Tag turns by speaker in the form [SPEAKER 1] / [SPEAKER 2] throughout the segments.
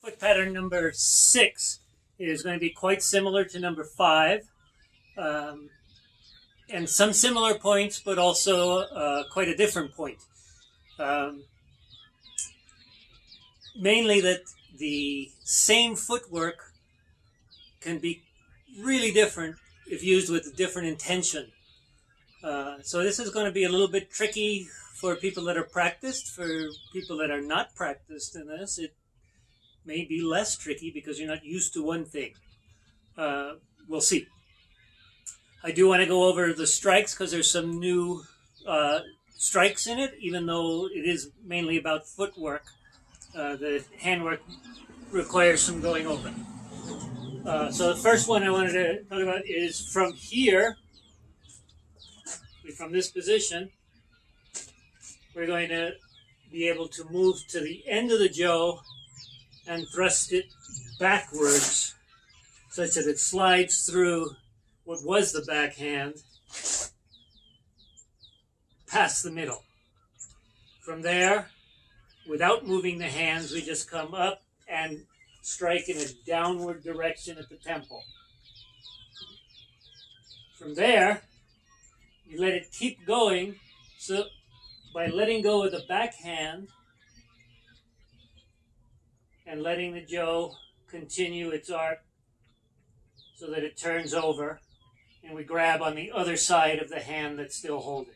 [SPEAKER 1] Foot pattern number 6 is going to be quite similar to number 5, and some similar points, but also quite a different point. Mainly that the same footwork can be really different if used with a different intention. So this is going to be a little bit tricky for people that are practiced. For people that are not practiced in this, it may be less tricky because you're not used to one thing. We'll see. I do want to go over the strikes because there's some new strikes in it, even though it is mainly about footwork. The handwork requires some going over. So the first one I wanted to talk about is from here, from this position, we're going to be able to move to the end of the Joe and thrust it backwards such that it slides through what was the backhand past the middle. From there, without moving the hands, we just come up and strike in a downward direction at the temple. From there, you let it keep going, so by letting go of the backhand and letting the Joe continue its arc so that it turns over, and we grab on the other side of the hand that's still holding.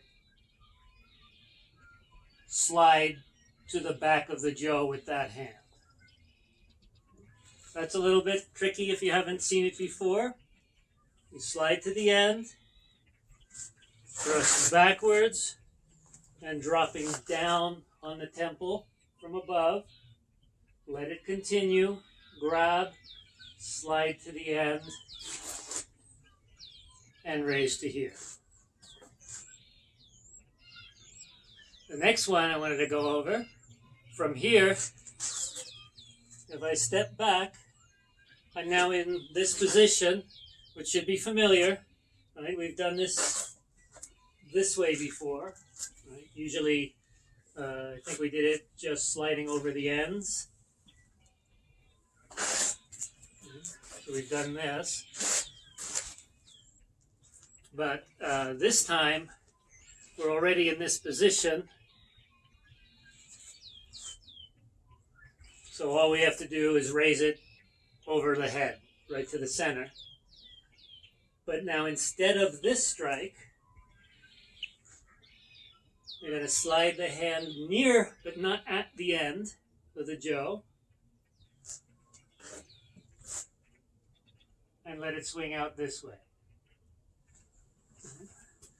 [SPEAKER 1] Slide to the back of the Joe with that hand. That's a little bit tricky if you haven't seen it before. You slide to the end, thrust backwards, and dropping down on the temple from above. Let it continue, grab, slide to the end, and raise to here. The next one I wanted to go over, from here, if I step back, I'm now in this position, which should be familiar. Right? We've done this way before. Right? Usually, I think we did it just sliding over the ends. So we've done this. But this time, we're already in this position. So all we have to do is raise it over the head, right to the center. But now instead of this strike, we're going to slide the hand near, but not at the end of the Joe. And let it swing out this way.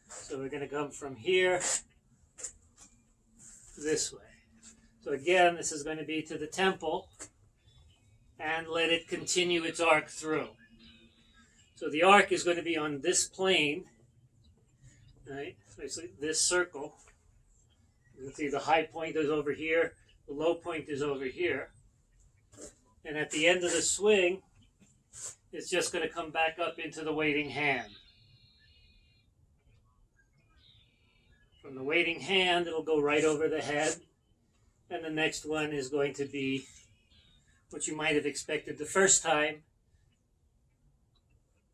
[SPEAKER 1] So we're going to come from here this way. So again, this is going to be to the temple and let it continue its arc through. So the arc is going to be on this plane, right? So this circle. You can see the high point is over here, the low point is over here. And at the end of the swing, it's just going to come back up into the waiting hand. From the waiting hand, it'll go right over the head. And the next one is going to be what you might have expected the first time,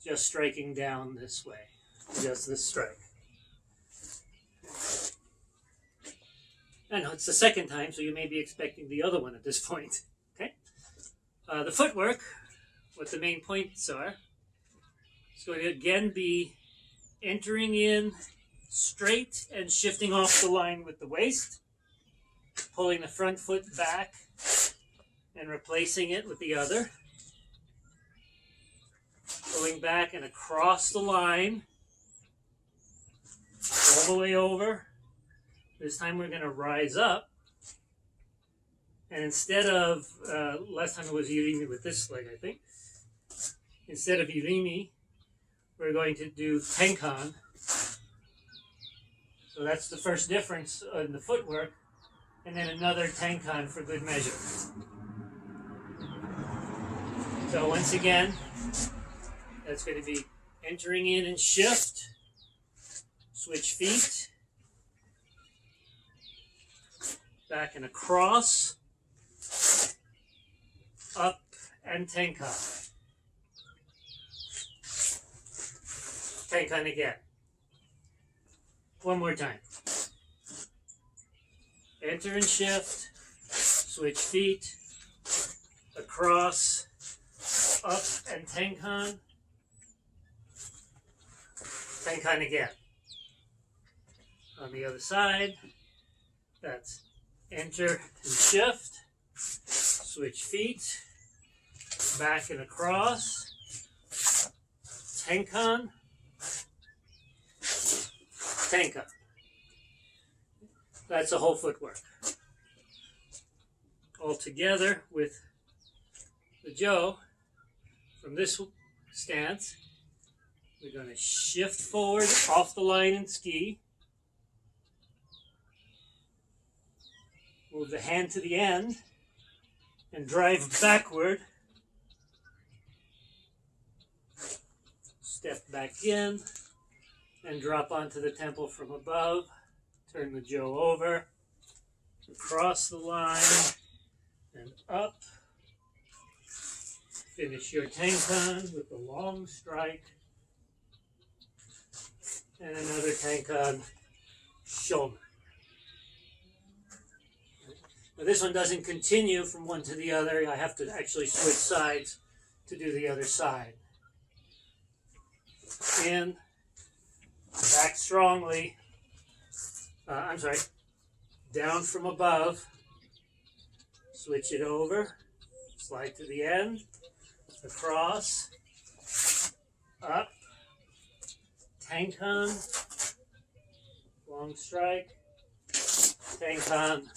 [SPEAKER 1] just striking down this way, just this strike. I know it's the second time, so you may be expecting the other one at this point. Okay. The footwork, what the main points are, is going to again be entering in straight and shifting off the line with the waist, pulling the front foot back and replacing it with the other, pulling back and across the line, all the way over. This time we're going to rise up, and instead of, last time it was Yurimi with this leg, I think, instead of Yurimi, we're going to do Tenkan. So that's the first difference in the footwork, and then another Tenkan for good measure. So once again, that's going to be entering in and shift, switch feet, back and across, up and tenkan. Tenkan again. One more time. Enter and shift, switch feet, across, up and tenkan. Tenkan again. On the other side, that's enter and shift, switch feet, back and across, tenkan, tenkan. That's the whole footwork. All together with the Joe, from this stance, we're going to shift forward off the line and ski. Move the hand to the end and drive backward. Step back in and drop onto the temple from above. Turn the Joe over, across the line and up. Finish your tenkan with a long strike and another tenkan shomen. Now this one doesn't continue from one to the other. I have to actually switch sides to do the other side. In, back strongly. Down from above. Switch it over. Slide to the end. Across. Up. Tenkan. Long strike. Tenkan.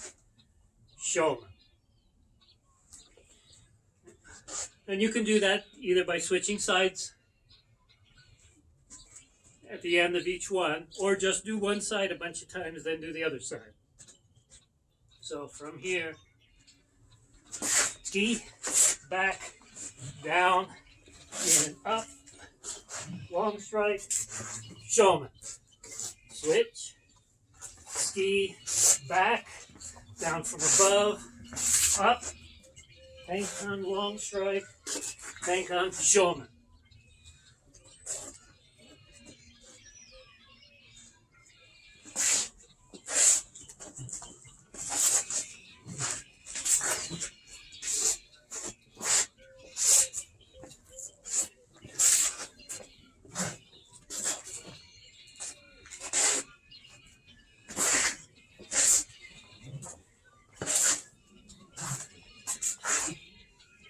[SPEAKER 1] Shomen. And you can do that either by switching sides at the end of each one, or just do one side a bunch of times, then do the other side. So from here, ski, back, down, in, up, long strike, shomen. Switch, ski, back, down from above, up, tenkan long strike, tenkan shomen.